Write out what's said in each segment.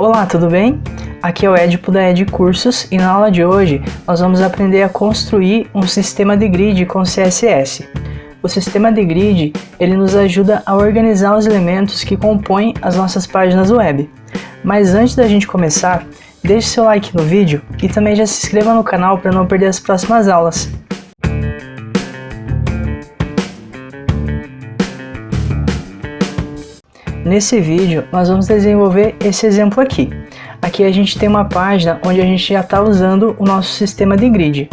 Olá, tudo bem? Aqui é o Edipo da Ed Cursos e na aula de hoje nós vamos aprender a construir um sistema de grid com CSS. O sistema de grid ele nos ajuda a organizar os elementos que compõem as nossas páginas web. Mas antes da gente começar, deixe seu like no vídeo e também já se inscreva no canal para não perder as próximas aulas. Nesse vídeo, nós vamos desenvolver esse exemplo aqui. Aqui a gente tem uma página onde a gente já está usando o nosso sistema de grid.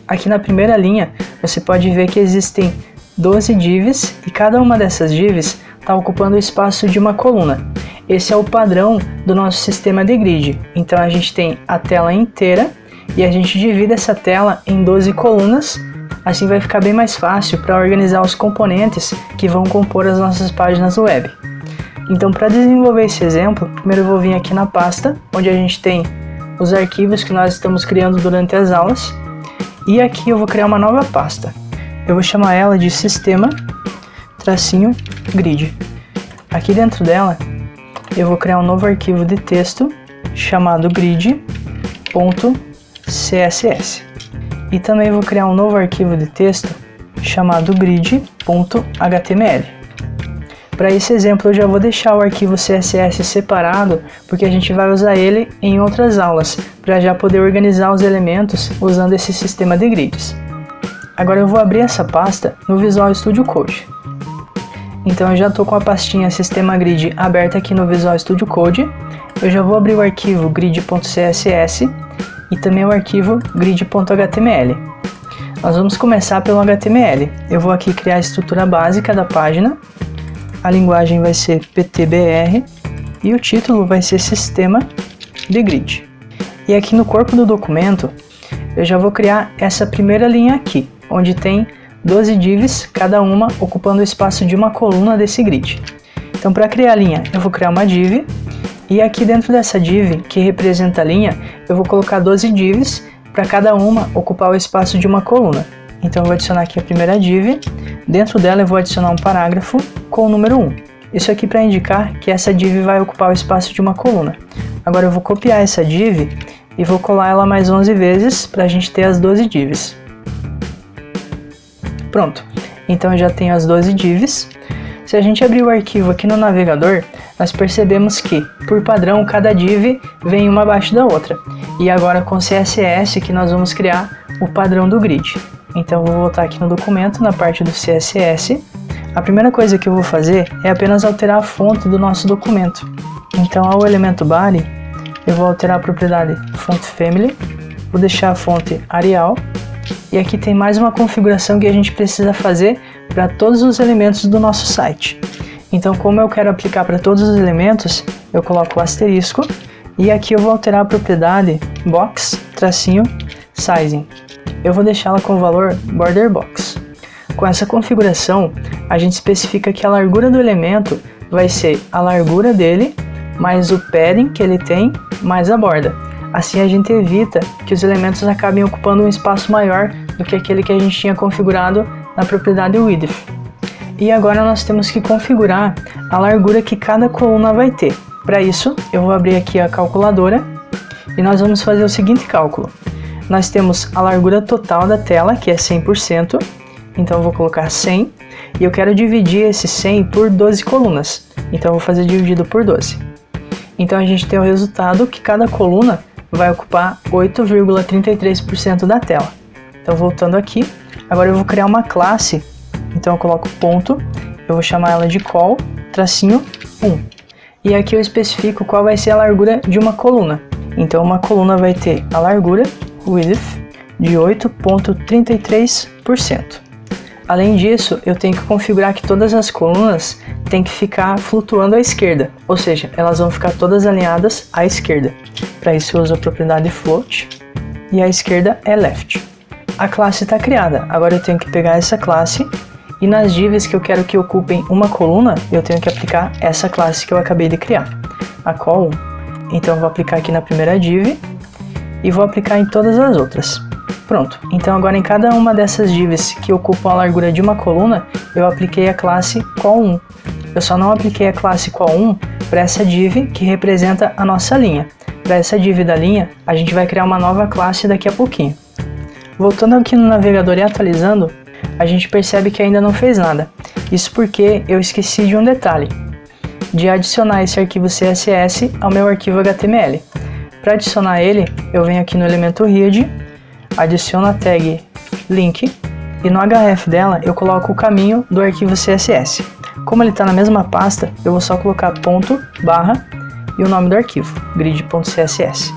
Aqui na primeira linha, você pode ver que existem 12 divs e cada uma dessas divs está ocupando o espaço de uma coluna. Esse é o padrão do nosso sistema de grid. Então a gente tem a tela inteira e a gente divide essa tela em 12 colunas. Assim vai ficar bem mais fácil para organizar os componentes que vão compor as nossas páginas web. Então, para desenvolver esse exemplo, primeiro eu vou vir aqui na pasta, onde a gente tem os arquivos que nós estamos criando durante as aulas. E aqui eu vou criar uma nova pasta. Eu vou chamar ela de sistema-grid. Aqui dentro dela, eu vou criar um novo arquivo de texto chamado grid.css. E também vou criar um novo arquivo de texto chamado grid.html. Para esse exemplo eu já vou deixar o arquivo CSS separado, porque a gente vai usar ele em outras aulas, para já poder organizar os elementos usando esse sistema de grids. Agora eu vou abrir essa pasta no Visual Studio Code. Então eu já estou com a pastinha Sistema Grid aberta aqui no Visual Studio Code. Eu já vou abrir o arquivo grid.css e também o arquivo grid.html. Nós vamos começar pelo HTML. Eu vou aqui criar a estrutura básica da página. A linguagem vai ser PTBR e o título vai ser Sistema de Grid. E aqui no corpo do documento, eu já vou criar essa primeira linha aqui, onde tem 12 divs, cada uma ocupando o espaço de uma coluna desse grid. Então, para criar a linha, eu vou criar uma div, e aqui dentro dessa div, que representa a linha, eu vou colocar 12 divs, para cada uma ocupar o espaço de uma coluna. Então eu vou adicionar aqui a primeira div, dentro dela eu vou adicionar um parágrafo com o número 1. Isso aqui para indicar que essa div vai ocupar o espaço de uma coluna. Agora eu vou copiar essa div e vou colar ela mais 11 vezes para a gente ter as 12 divs. Pronto, então eu já tenho as 12 divs. Se a gente abrir o arquivo aqui no navegador, nós percebemos que, por padrão, cada div vem uma abaixo da outra. E agora com CSS que nós vamos criar o padrão do grid. Então eu vou voltar aqui no documento, na parte do CSS. A primeira coisa que eu vou fazer é apenas alterar a fonte do nosso documento. Então ao elemento body, eu vou alterar a propriedade font family, vou deixar a fonte Arial. E aqui tem mais uma configuração que a gente precisa fazer para todos os elementos do nosso site. Então como eu quero aplicar para todos os elementos, eu coloco o asterisco. E aqui eu vou alterar a propriedade box-sizing. Eu vou deixá-la com o valor border box. Com essa configuração, a gente especifica que a largura do elemento vai ser a largura dele, mais o padding que ele tem, mais a borda. Assim a gente evita que os elementos acabem ocupando um espaço maior do que aquele que a gente tinha configurado na propriedade width. E agora nós temos que configurar a largura que cada coluna vai ter. Para isso, eu vou abrir aqui a calculadora e nós vamos fazer o seguinte cálculo. Nós temos a largura total da tela, que é 100%, então eu vou colocar 100, e eu quero dividir esse 100 por 12 colunas, então eu vou fazer dividido por 12. Então a gente tem o resultado que cada coluna vai ocupar 8,33% da tela. Então voltando aqui, agora eu vou criar uma classe, então eu coloco ponto, eu vou chamar ela de call-1, e aqui eu especifico qual vai ser a largura de uma coluna. Então uma coluna vai ter a largura width de 8,33%. Além disso, eu tenho que configurar que todas as colunas têm que ficar flutuando à esquerda, ou seja, elas vão ficar todas alinhadas à esquerda. Para isso eu uso a propriedade float e a esquerda é left. A classe está criada, agora eu tenho que pegar essa classe e nas divs que eu quero que ocupem uma coluna, eu tenho que aplicar essa classe que eu acabei de criar, a call1. Então eu vou aplicar aqui na primeira div e vou aplicar em todas as outras. Pronto, então agora em cada uma dessas divs que ocupam a largura de uma coluna, eu apliquei a classe call1. Eu só não apliquei a classe call1 para essa div que representa a nossa linha. Para essa div da linha, a gente vai criar uma nova classe daqui a pouquinho. Voltando aqui no navegador e atualizando, a gente percebe que ainda não fez nada. Isso porque eu esqueci de um detalhe, de adicionar esse arquivo CSS ao meu arquivo HTML. Para adicionar ele, eu venho aqui no elemento read, adiciono a tag link e no href dela eu coloco o caminho do arquivo CSS. Como ele está na mesma pasta, eu vou só colocar ponto, barra e o nome do arquivo, grid.css.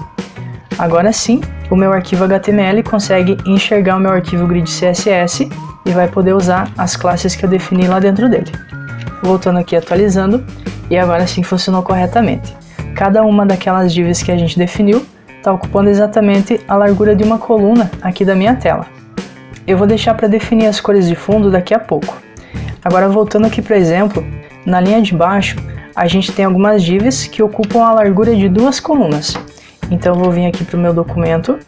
Agora sim, o meu arquivo HTML consegue enxergar o meu arquivo grid CSS e vai poder usar as classes que eu defini lá dentro dele. Voltando aqui, atualizando, e agora sim funcionou corretamente. Cada uma daquelas divs que a gente definiu está ocupando exatamente a largura de uma coluna aqui da minha tela. Eu vou deixar para definir as cores de fundo daqui a pouco. Agora voltando aqui para o exemplo, na linha de baixo a gente tem algumas divs que ocupam a largura de duas colunas. Então eu vou vir aqui para o meu documento,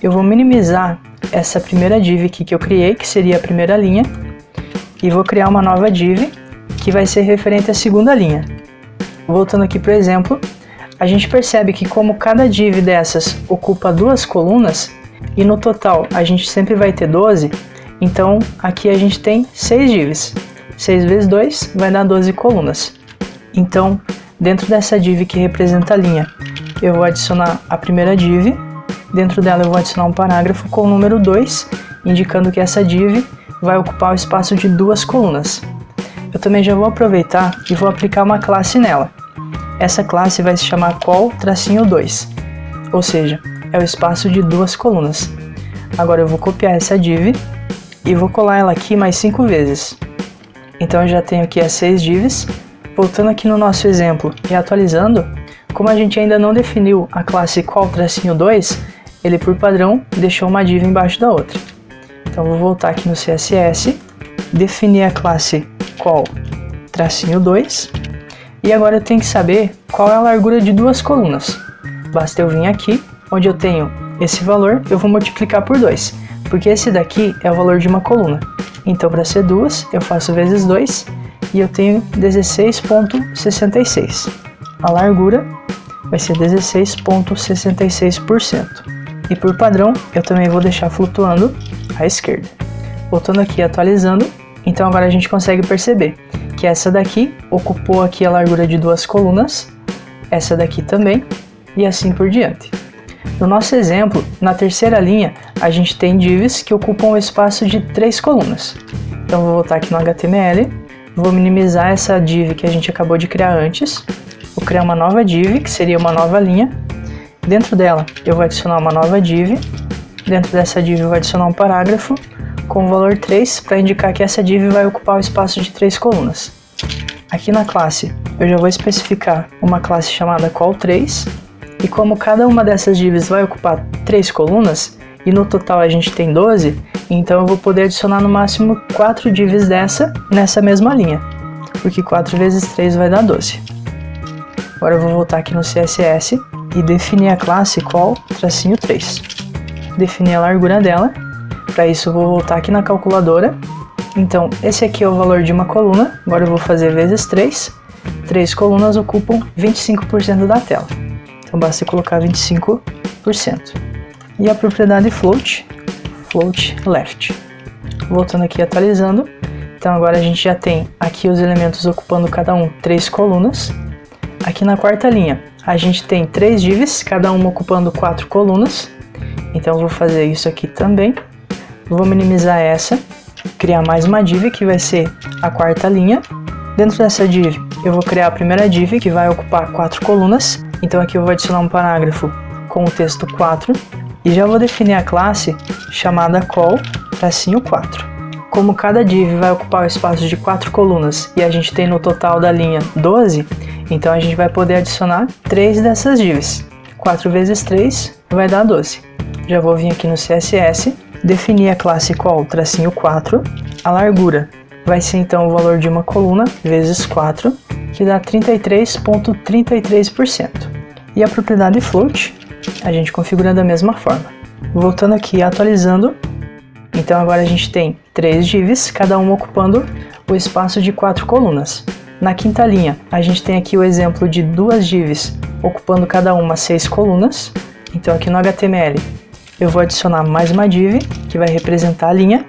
eu vou minimizar essa primeira div aqui que eu criei, que seria a primeira linha, e vou criar uma nova div que vai ser referente à segunda linha. Voltando aqui para o exemplo, a gente percebe que como cada div dessas ocupa duas colunas, e no total a gente sempre vai ter 12, então aqui a gente tem 6 divs. 6 vezes 2 vai dar 12 colunas. Então, dentro dessa div que representa a linha, eu vou adicionar a primeira div, dentro dela eu vou adicionar um parágrafo com o número 2, indicando que essa div vai ocupar o espaço de duas colunas. Eu também já vou aproveitar e vou aplicar uma classe nela. Essa classe vai se chamar col-2, ou seja, é o espaço de duas colunas. Agora eu vou copiar essa div e vou colar ela aqui mais 5 vezes. Então eu já tenho aqui as 6 divs. Voltando aqui no nosso exemplo e atualizando, como a gente ainda não definiu a classe col-2, ele por padrão deixou uma div embaixo da outra. Então vou voltar aqui no CSS, definir a classe col-2, e agora eu tenho que saber qual é a largura de duas colunas. Basta eu vir aqui, onde eu tenho esse valor, eu vou multiplicar por 2, porque esse daqui é o valor de uma coluna. Então para ser duas, eu faço vezes 2, e eu tenho 16,66. A largura vai ser 16,66%. E por padrão, eu também vou deixar flutuando à esquerda. Voltando aqui, atualizando, então agora a gente consegue perceber que essa daqui ocupou aqui a largura de duas colunas, essa daqui também, e assim por diante. No nosso exemplo, na terceira linha, a gente tem divs que ocupam o espaço de 3 colunas. Então vou voltar aqui no HTML, vou minimizar essa div que a gente acabou de criar antes, vou criar uma nova div, que seria uma nova linha. Dentro dela eu vou adicionar uma nova div, dentro dessa div eu vou adicionar um parágrafo com o valor 3 para indicar que essa div vai ocupar o espaço de 3 colunas. Aqui na classe eu já vou especificar uma classe chamada col3, e como cada uma dessas divs vai ocupar 3 colunas, e no total a gente tem 12, então eu vou poder adicionar no máximo 4 divs nessa mesma linha, porque 4 vezes 3 vai dar 12. Agora eu vou voltar aqui no CSS e definir a classe col-3. Definir a largura dela, para isso eu vou voltar aqui na calculadora. Então esse aqui é o valor de uma coluna, agora eu vou fazer vezes 3. 3 colunas ocupam 25% da tela, então basta colocar 25%. E a propriedade float left. Voltando aqui, atualizando, então agora a gente já tem aqui os elementos ocupando cada um 3 colunas. Aqui na quarta linha a gente tem 3 divs, cada uma ocupando 4 colunas, então eu vou fazer isso aqui também. Vou minimizar essa, criar mais uma div que vai ser a quarta linha. Dentro dessa div eu vou criar a primeira div que vai ocupar 4 colunas, então aqui eu vou adicionar um parágrafo com o texto 4, e já vou definir a classe chamada col-4. Como cada div vai ocupar o espaço de 4 colunas e a gente tem no total da linha 12, então a gente vai poder adicionar 3 dessas divs. 4 vezes 3 vai dar 12. Já vou vir aqui no CSS, definir a classe col-4, a largura vai ser então o valor de uma coluna vezes 4, que dá 33,33%. E a propriedade float a gente configura da mesma forma. Voltando aqui, atualizando, então agora a gente tem 3 divs, cada uma ocupando o espaço de 4 colunas. Na quinta linha, a gente tem aqui o exemplo de duas divs ocupando cada uma 6 colunas. Então aqui no HTML eu vou adicionar mais uma div que vai representar a linha.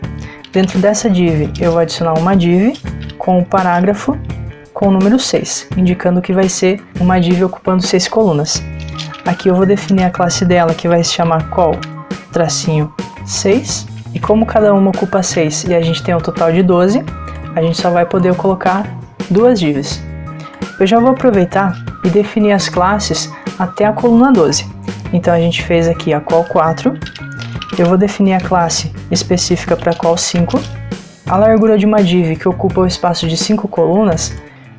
Dentro dessa div eu vou adicionar uma div com o parágrafo com o número 6, indicando que vai ser uma div ocupando 6 colunas. Aqui eu vou definir a classe dela, que vai se chamar call_6, e como cada uma ocupa 6 e a gente tem um total de 12, a gente só vai poder colocar duas divs. Eu já vou aproveitar e definir as classes até a coluna 12. Então a gente fez aqui a call4, eu vou definir a classe específica para call5, a largura de uma div que ocupa o espaço de 5 colunas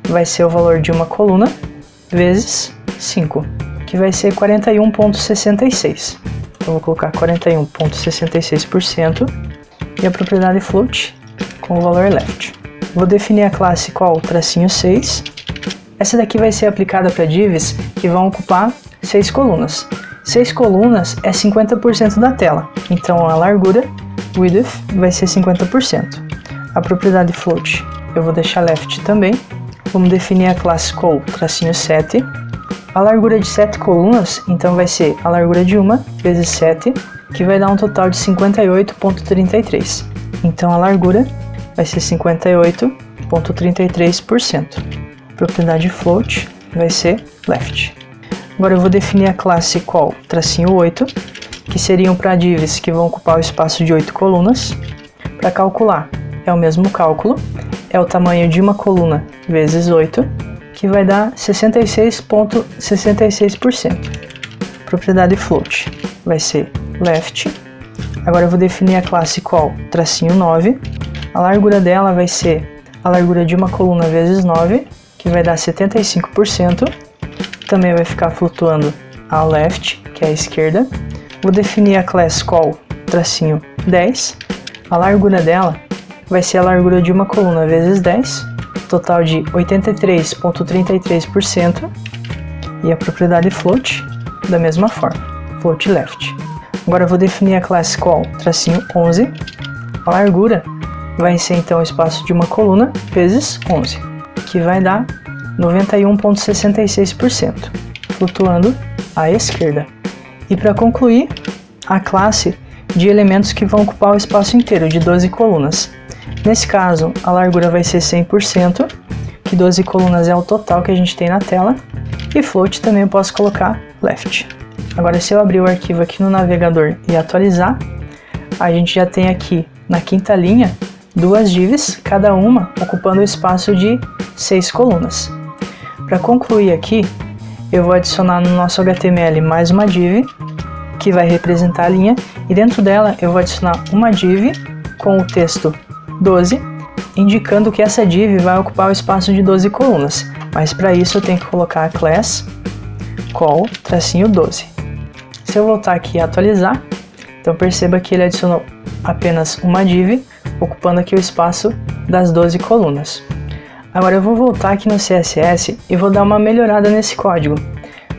vai ser o valor de uma coluna vezes 5, que vai ser 41,66. Então vou colocar 41,66% e a propriedade float com o valor left. Vou definir a classe call_6. Essa daqui vai ser aplicada para divs que vão ocupar 6 colunas. 6 colunas é 50% da tela, então a largura, width, vai ser 50%. A propriedade float eu vou deixar left também. Vamos definir a classe call_7. A largura de 7 colunas, então vai ser a largura de uma vezes 7, que vai dar um total de 58,33. Então a largura vai ser 58,33%. Propriedade float vai ser left. Agora eu vou definir a classe call_8, que seriam para divs que vão ocupar o espaço de 8 colunas. Para calcular, é o mesmo cálculo, é o tamanho de uma coluna vezes 8, que vai dar 66,66%. Propriedade float vai ser left. Agora eu vou definir a classe call_9. A largura dela vai ser a largura de uma coluna vezes 9, que vai dar 75%. Também vai ficar flutuando a left, que é a esquerda. Vou definir a classe call_10. A largura dela vai ser a largura de uma coluna vezes 10, total de 83,33%. E a propriedade float da mesma forma, float left. Agora eu vou definir a classe call_11. A largura vai ser então o espaço de uma coluna vezes 11, que vai dar 91,66%, flutuando à esquerda. E para concluir, a classe de elementos que vão ocupar o espaço inteiro de 12 colunas. Nesse caso, a largura vai ser 100%, que 12 colunas é o total que a gente tem na tela, e float também eu posso colocar left. Agora, se eu abrir o arquivo aqui no navegador e atualizar, a gente já tem aqui na quinta linha duas divs, cada uma ocupando o espaço de 6 colunas. Para concluir aqui, eu vou adicionar no nosso HTML mais uma div, que vai representar a linha, e dentro dela eu vou adicionar uma div com o texto 12, indicando que essa div vai ocupar o espaço de 12 colunas, mas para isso eu tenho que colocar a class call_12. Se eu voltar aqui e atualizar, então perceba que ele adicionou apenas uma div, ocupando aqui o espaço das 12 colunas. Agora eu vou voltar aqui no CSS e vou dar uma melhorada nesse código.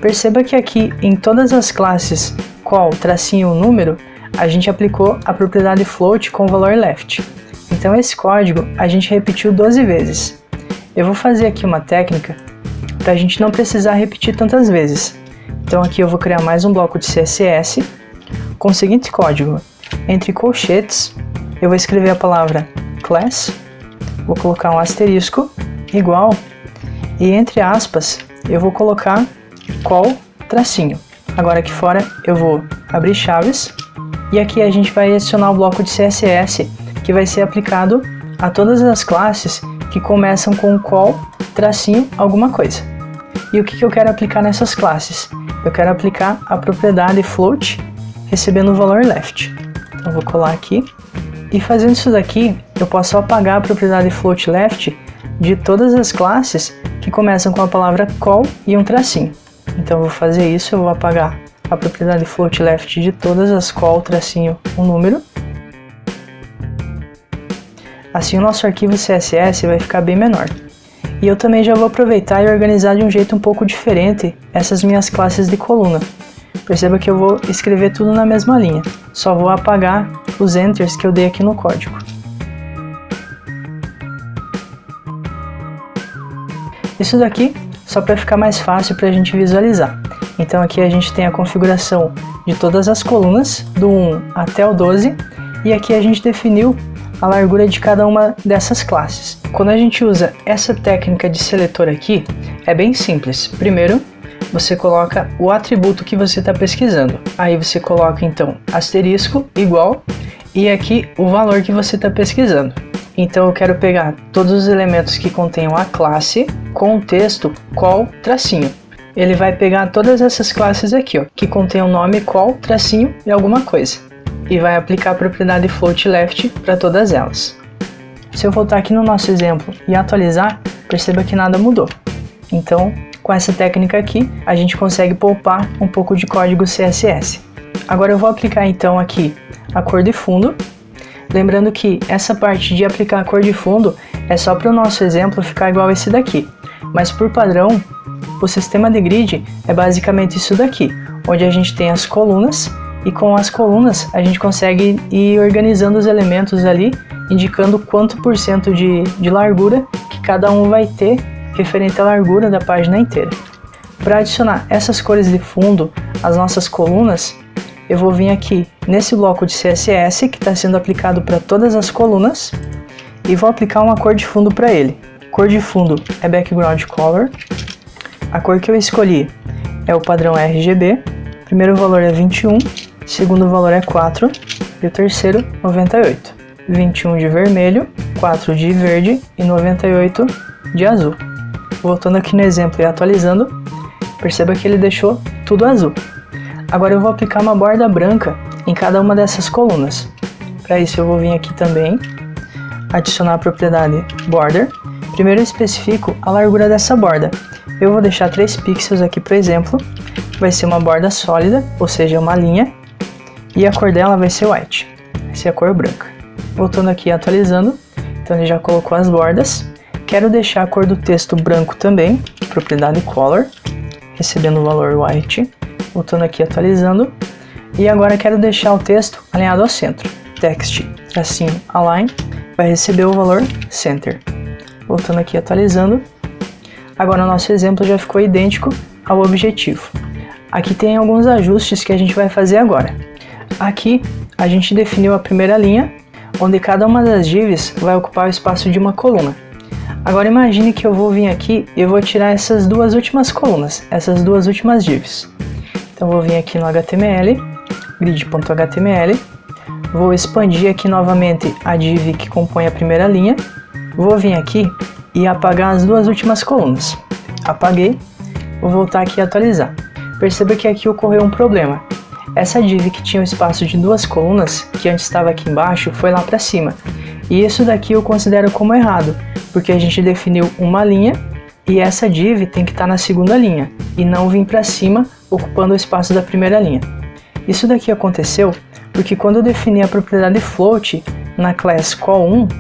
Perceba que aqui em todas as classes call_número, a gente aplicou a propriedade float com o valor left. Então esse código a gente repetiu 12 vezes. Eu vou fazer aqui uma técnica para a gente não precisar repetir tantas vezes. Então aqui eu vou criar mais um bloco de CSS com o seguinte código. Entre colchetes, eu vou escrever a palavra class, vou colocar um asterisco, igual, e entre aspas, eu vou colocar call_. Agora aqui fora eu vou abrir chaves, e aqui a gente vai adicionar o bloco de CSS, que vai ser aplicado a todas as classes que começam com call_ alguma coisa. E o que eu quero aplicar nessas classes? Eu quero aplicar a propriedade float recebendo o valor left. Então eu vou colar aqui, e fazendo isso daqui, eu posso apagar a propriedade float left de todas as classes que começam com a palavra call e um tracinho. Então eu vou fazer isso, eu vou apagar a propriedade float left de todas as call_ um número. Assim o nosso arquivo CSS vai ficar bem menor. E eu também já vou aproveitar e organizar de um jeito um pouco diferente essas minhas classes de coluna. Perceba que eu vou escrever tudo na mesma linha, só vou apagar os enters que eu dei aqui no código. Isso daqui só para ficar mais fácil para a gente visualizar. Então aqui a gente tem a configuração de todas as colunas, do 1 até o 12, e aqui a gente definiu a largura de cada uma dessas classes. Quando a gente usa essa técnica de seletor aqui, é bem simples. Primeiro, você coloca o atributo que você está pesquisando. Aí você coloca então asterisco igual e aqui o valor que você está pesquisando. Então eu quero pegar todos os elementos que contenham a classe com o texto qual tracinho. Ele vai pegar todas essas classes aqui, ó, que contém o nome qual tracinho e alguma coisa. E vai aplicar a propriedade float left para todas elas. Se eu voltar aqui no nosso exemplo e atualizar, perceba que nada mudou. Então, com essa técnica aqui, a gente consegue poupar um pouco de código CSS. Agora eu vou aplicar então aqui a cor de fundo. Lembrando que essa parte de aplicar a cor de fundo é só para o nosso exemplo ficar igual a esse daqui. Mas por padrão, o sistema de grid é basicamente isso daqui, onde a gente tem as colunas e com as colunas a gente consegue ir organizando os elementos ali, indicando quanto por cento de largura que cada um vai ter referente à largura da página inteira. Para adicionar essas cores de fundo às nossas colunas, eu vou vir aqui nesse bloco de CSS que está sendo aplicado para todas as colunas e vou aplicar uma cor de fundo para ele. Cor de fundo é Background Color. A cor que eu escolhi é o padrão RGB. Primeiro valor é 21, segundo valor é 4 e o terceiro 98. 21 de vermelho, 4 de verde e 98 de azul. Voltando aqui no exemplo e atualizando, perceba que ele deixou tudo azul. Agora eu vou aplicar uma borda branca em cada uma dessas colunas. Para isso eu vou vir aqui também, adicionar a propriedade Border. Primeiro eu especifico a largura dessa borda. Eu vou deixar 3 pixels aqui para exemplo. Vai ser uma borda sólida, ou seja, uma linha. E a cor dela vai ser white, vai ser a cor branca. Voltando aqui e atualizando, então ele já colocou as bordas. Quero deixar a cor do texto branco também, propriedade Color, recebendo o valor white. Voltando aqui e atualizando. E agora quero deixar o texto alinhado ao centro. Text, tracinho, align, vai receber o valor center. Voltando aqui e atualizando. Agora o nosso exemplo já ficou idêntico ao objetivo. Aqui tem alguns ajustes que a gente vai fazer agora. Aqui a gente definiu a primeira linha, onde cada uma das divs vai ocupar o espaço de uma coluna. Agora imagine que eu vou vir aqui e eu vou tirar essas duas últimas colunas, essas duas últimas divs. Então vou vir aqui no HTML, grid.html, vou expandir aqui novamente a div que compõe a primeira linha, vou vir aqui e apagar as duas últimas colunas. Apaguei, vou voltar aqui e atualizar. Perceba que aqui ocorreu um problema. Essa div que tinha o espaço de duas colunas, que antes estava aqui embaixo, foi lá para cima. E isso daqui eu considero como errado, porque a gente definiu uma linha e essa div tem que estar na segunda linha e não vir para cima ocupando o espaço da primeira linha. Isso daqui aconteceu porque quando eu defini a propriedade float na class call1,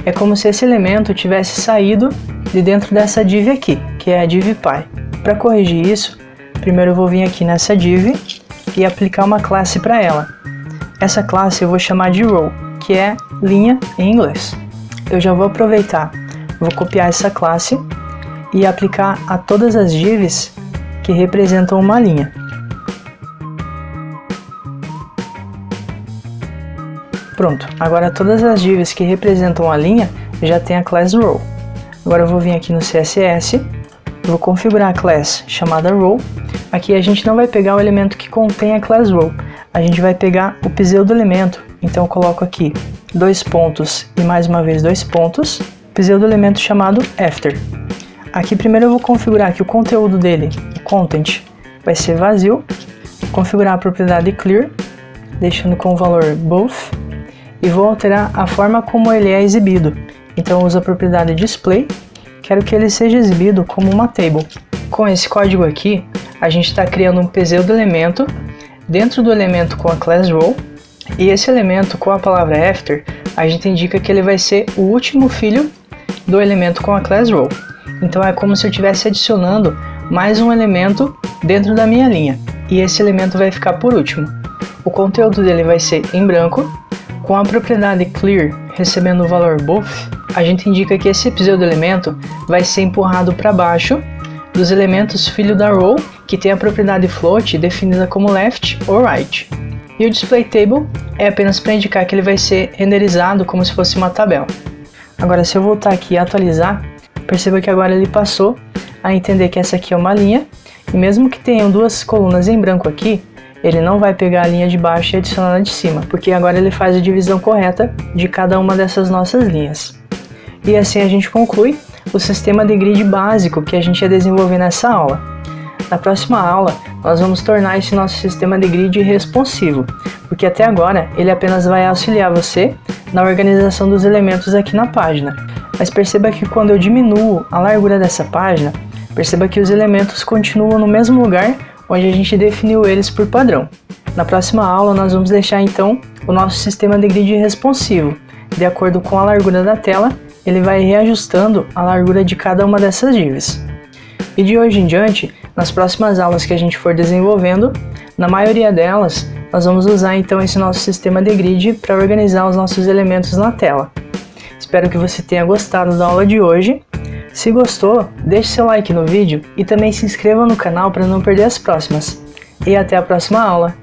é como se esse elemento tivesse saído de dentro dessa div aqui, que é a div py. Para corrigir isso, primeiro eu vou vir aqui nessa div e aplicar uma classe para ela. Essa classe eu vou chamar de row, que é linha em inglês. Eu já vou aproveitar, vou copiar essa classe e aplicar a todas as divs que representam uma linha. Pronto, agora todas as divs que representam a linha já tem a class row. Agora eu vou vir aqui no CSS, vou configurar a class chamada row. Aqui a gente não vai pegar o elemento que contém a class row, a gente vai pegar o pseudo elemento. Então eu coloco aqui 2 pontos e mais uma vez 2 pontos, pseudo elemento chamado after. Aqui primeiro eu vou configurar que o conteúdo dele, o content, vai ser vazio. Vou configurar a propriedade clear, deixando com o valor both, e vou alterar a forma como ele é exibido. Então eu uso a propriedade display, quero que ele seja exibido como uma table. Com esse código aqui, a gente está criando um pseudo elemento dentro do elemento com a class row, e esse elemento com a palavra after, a gente indica que ele vai ser o último filho do elemento com a class row. Então é como se eu estivesse adicionando mais um elemento dentro da minha linha, e esse elemento vai ficar por último. O conteúdo dele vai ser em branco, com a propriedade clear recebendo o valor both, a gente indica que esse pseudo-elemento vai ser empurrado para baixo dos elementos filho da row, que tem a propriedade float definida como left ou right. E o display table é apenas para indicar que ele vai ser renderizado como se fosse uma tabela. Agora, se eu voltar aqui e atualizar, perceba que agora ele passou a entender que essa aqui é uma linha, e mesmo que tenham duas colunas em branco aqui, ele não vai pegar a linha de baixo e adicionar na de cima, porque agora ele faz a divisão correta de cada uma dessas nossas linhas. E assim a gente conclui o sistema de grid básico que a gente ia desenvolver nessa aula. Na próxima aula, nós vamos tornar esse nosso sistema de grid responsivo, porque até agora ele apenas vai auxiliar você na organização dos elementos aqui na página. Mas perceba que quando eu diminuo a largura dessa página, perceba que os elementos continuam no mesmo lugar onde a gente definiu eles por padrão. Na próxima aula nós vamos deixar então o nosso sistema de grid responsivo. De acordo com a largura da tela, ele vai reajustando a largura de cada uma dessas divs. E de hoje em diante, nas próximas aulas que a gente for desenvolvendo, na maioria delas, nós vamos usar então esse nosso sistema de grid para organizar os nossos elementos na tela. Espero que você tenha gostado da aula de hoje. Se gostou, deixe seu like no vídeo e também se inscreva no canal para não perder as próximas. E até a próxima aula!